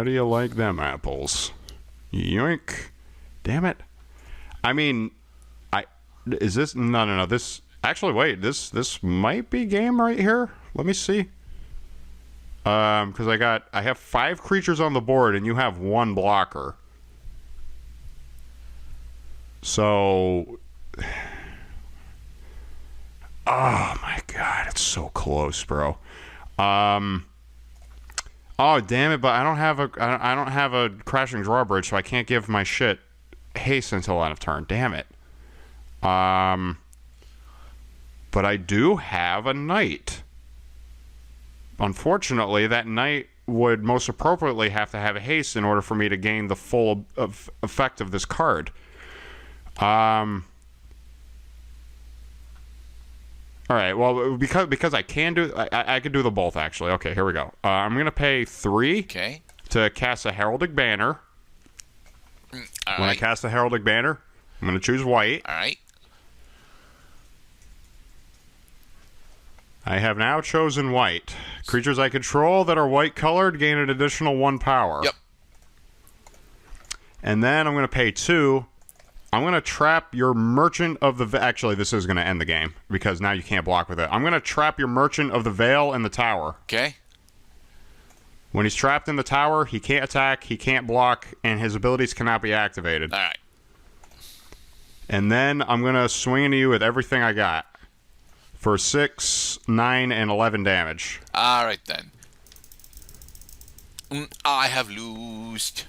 How do you like them apples? Yoink. Damn it. I mean, is this... No. This... Actually, wait. This might be game right here. Let me see. Because I have 5 creatures on the board, and you have 1 blocker. So... Oh, my God. It's so close, bro. Oh, damn it, but I don't have a crashing drawbridge, so I can't give my shit haste until end of turn. Damn it. But I do have a knight. Unfortunately, that knight would most appropriately have to have a haste in order for me to gain the full effect of this card. All right, well, because I can do... I could do the both, actually. Okay, here we go. I'm going to pay 3 to cast a Heraldic Banner. When I cast the Heraldic Banner, I'm going to choose white. All right. I have now chosen white. Creatures I control that are white-colored gain an additional 1 power. Yep. And then I'm going to pay 2. I'm going to trap your Merchant of the... Actually, this is going to end the game, because now you can't block with it. I'm going to trap your Merchant of the Veil in the tower. Okay. When he's trapped in the tower, he can't attack, he can't block, and his abilities cannot be activated. All right. And then I'm going to swing into you with everything I got for 6, 9, and 11 damage. All right, then. I have loosed.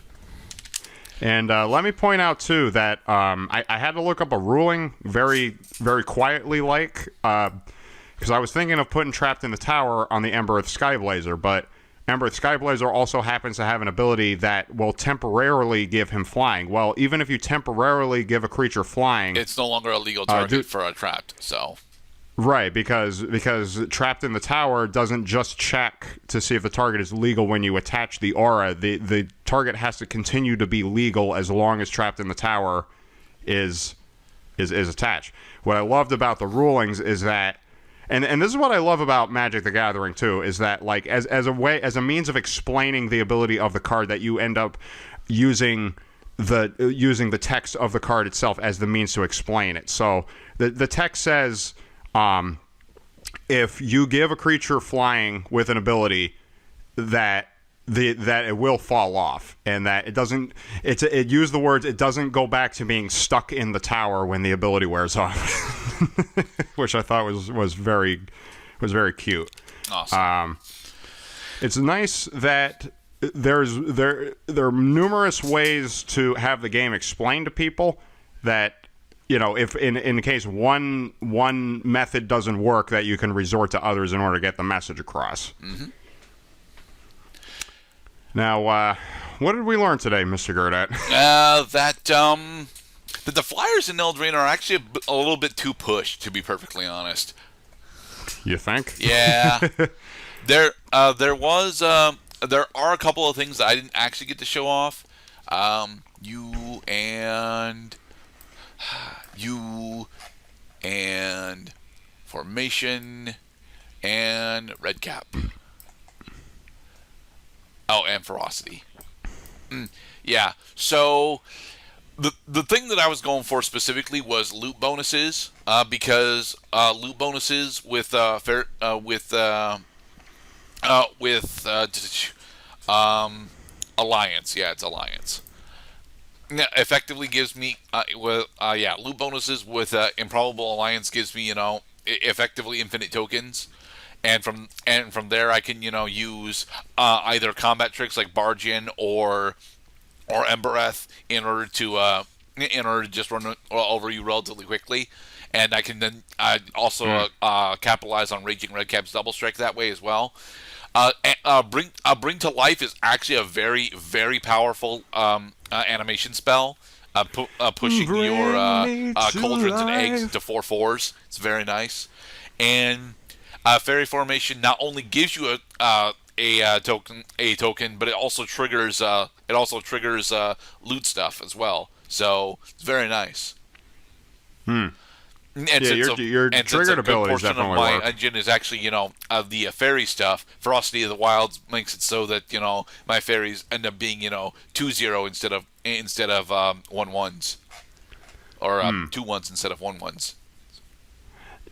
And let me point out, too, that I had to look up a ruling very, very quietly, because I was thinking of putting Trapped in the Tower on the Embereth Skyblazer, but Embereth Skyblazer also happens to have an ability that will temporarily give him flying. Well, even if you temporarily give a creature flying... It's no longer a legal target for a Trapped, so... Right, because Trapped in the Tower doesn't just check to see if the target is legal when you attach the aura. The target has to continue to be legal as long as Trapped in the Tower is attached. What I loved about the rulings is that, and this is what I love about Magic the Gathering too, is that like as a means of explaining the ability of the card, that you end up using the text of the card itself as the means to explain it. So the text says, if you give a creature flying with an ability, that it will fall off, and that it doesn't. It used the words, it doesn't go back to being stuck in the tower when the ability wears off, which I thought was very cute. Awesome. It's nice that there are numerous ways to have the game explained to people, that, you know, if in case one method doesn't work, that you can resort to others in order to get the message across. Mm-hmm. Now, what did we learn today, Mr. Gerdat? That the Flyers in Eldraine are actually a little bit too pushed, to be perfectly honest. You think? Yeah. There are a couple of things that I didn't actually get to show off. You and Formation and Redcap. Oh, and Ferocity. Yeah. So the thing that I was going for specifically was loot bonuses, because loot bonuses with Alliance. Yeah, it's Alliance. Yeah, effectively gives me loot bonuses with Improbable Alliance gives me, effectively infinite tokens. And from there, I can use either combat tricks like Barge In or Embereth in order to just run over you relatively quickly, and I can then also capitalize on Raging Redcap's double strike that way as well. Bring to Life is actually a very, very powerful animation spell, pushing your Cauldrons and Eggs to 4/4s. It's very nice. And Fairy Formation not only gives you a token, but it also triggers loot stuff as well. So it's very nice. And Yeah, since your and since triggered a good abilities portion of definitely my work. engine is actually, the fairy stuff, Ferocity of the Wilds makes it so that, my fairies end up being, 2-0 instead of 1-1s. Or 2-1s instead of 1-1s.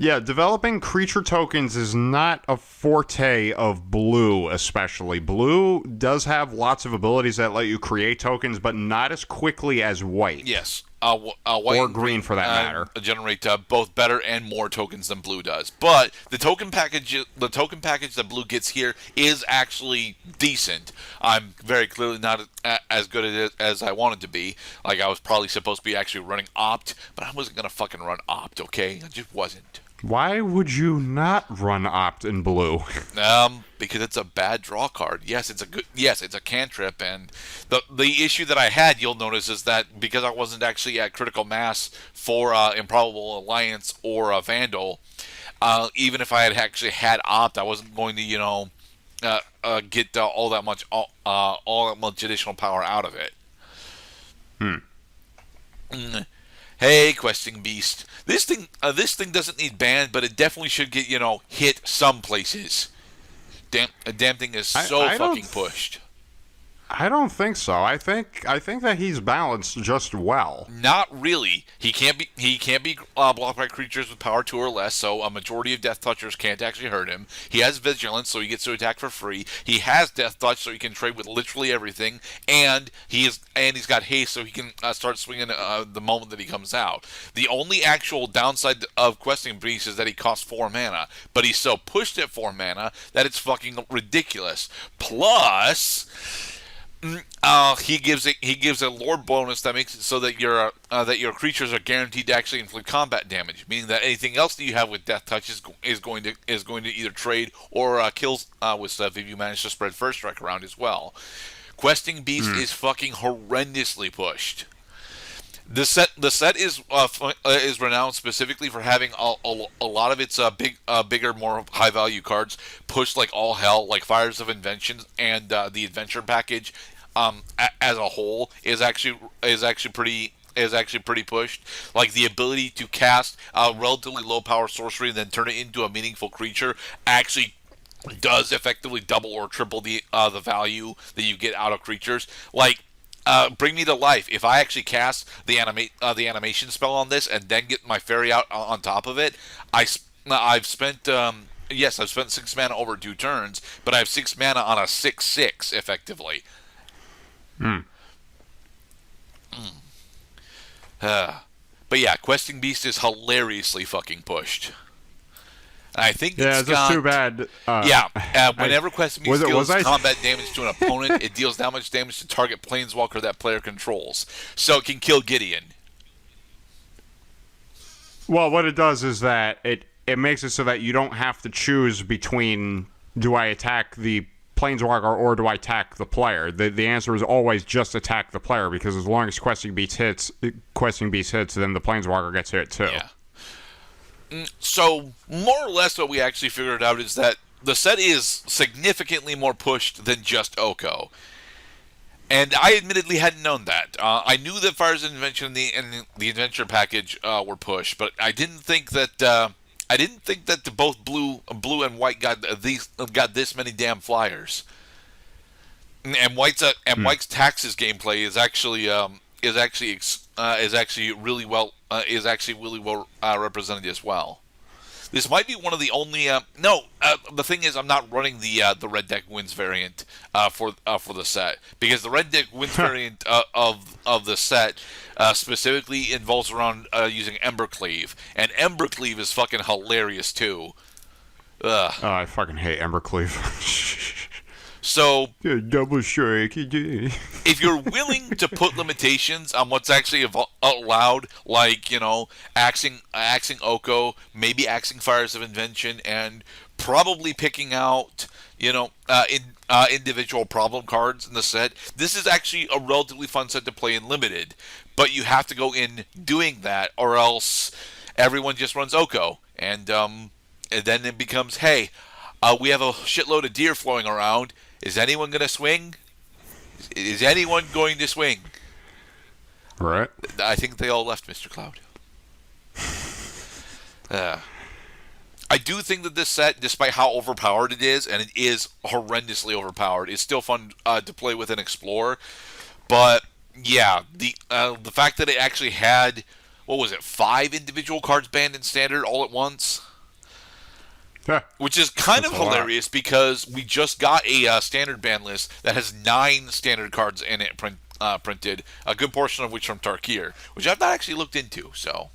Yeah, developing creature tokens is not a forte of blue, especially. Blue does have lots of abilities that let you create tokens, but not as quickly as white. Yes. White Or and green, for that matter. generate both better and more tokens than blue does. But the token package that blue gets here is actually decent. I'm very clearly not as good at it as I wanted to be. Like, I was probably supposed to be actually running Opt, but I wasn't gonna fucking run Opt. Okay, I just wasn't. Why would you not run Opt in blue? Because it's a bad draw card. Yes, it's a cantrip, and the issue that I had, you'll notice, is that because I wasn't actually at critical mass for Improbable Alliance or Vandal, even if I had actually had Opt, I wasn't going to, get all that much additional power out of it. Mm. Hey, questing beast. This thing doesn't need banned, but it definitely should get, hit some places. Damn thing is so fucking pushed. I don't think so. I think that he's balanced just well. Not really. He can't be blocked by creatures with power 2 or less, so a majority of Death Touchers can't actually hurt him. He has Vigilance, so he gets to attack for free. He has Death Touch, so he can trade with literally everything, and he's got Haste, so he can start swinging the moment that he comes out. The only actual downside of Questing Beast is that he costs 4 mana, but he's so pushed at 4 mana that it's fucking ridiculous. Plus, he gives a lore bonus that makes it so that your creatures are guaranteed to actually inflict combat damage, meaning that anything else that you have with Death Touch is going to either trade or kill with stuff if you manage to spread First Strike around as well. Questing Beast is fucking horrendously pushed. The set is renowned specifically for having a lot of its bigger, more high value cards pushed like all hell, like Fires of Invention and the Adventure package as a whole is actually pretty pushed. Like, the ability to cast a relatively low power sorcery and then turn it into a meaningful creature actually does effectively double or triple the value that you get out of creatures. Like, Bring Me to Life. If I actually cast the animation spell on this and then get my fairy out on top of it, I've spent 6 mana over 2 turns, but I have 6 mana on a 6/6 effectively. But yeah, Questing Beast is hilariously fucking pushed. I think it's just too bad. Whenever Questing Beast deals combat damage to an opponent, it deals that much damage to target planeswalker that player controls. So it can kill Gideon. Well, what it does is that it makes it so that you don't have to choose between, do I attack the planeswalker or do I attack the player? The answer is always just attack the player, because as long as Questing Beast hits, then the planeswalker gets hit too. Yeah. So, more or less what we actually figured out is that the set is significantly more pushed than just Oko. And I admittedly hadn't known that. I knew that Fires of Invention and the Adventure package were pushed, but I didn't think that both blue and white got this many damn flyers. And White's Taxes gameplay is actually really well represented as well. This might be one of the only. The thing is, I'm not running the Red Deck Wins variant for the set, because the Red Deck Wins variant of the set specifically involves around using Embercleave, and Embercleave is fucking hilarious too. Oh, I fucking hate Embercleave. So, double strike. If you're willing to put limitations on what's actually allowed, like, axing Oko, maybe axing Fires of Invention, and probably picking out, individual problem cards in the set, this is actually a relatively fun set to play in Limited. But you have to go in doing that, or else everyone just runs Oko. And then it becomes, hey, we have a shitload of deer flowing around. Is anyone going to swing? Is anyone going to swing? Right. I think they all left, Mr. Cloud. Uh, I do think that this set, despite how overpowered it is, and it is horrendously overpowered, is still fun to play with and explore. But yeah, the fact that it actually had, what was it, 5 individual cards banned in Standard all at once, Yeah, which is kind that's of a lot. hilarious because we just got a Standard ban list that has 9 Standard cards in it printed, a good portion of which from Tarkir, which I've not actually looked into. So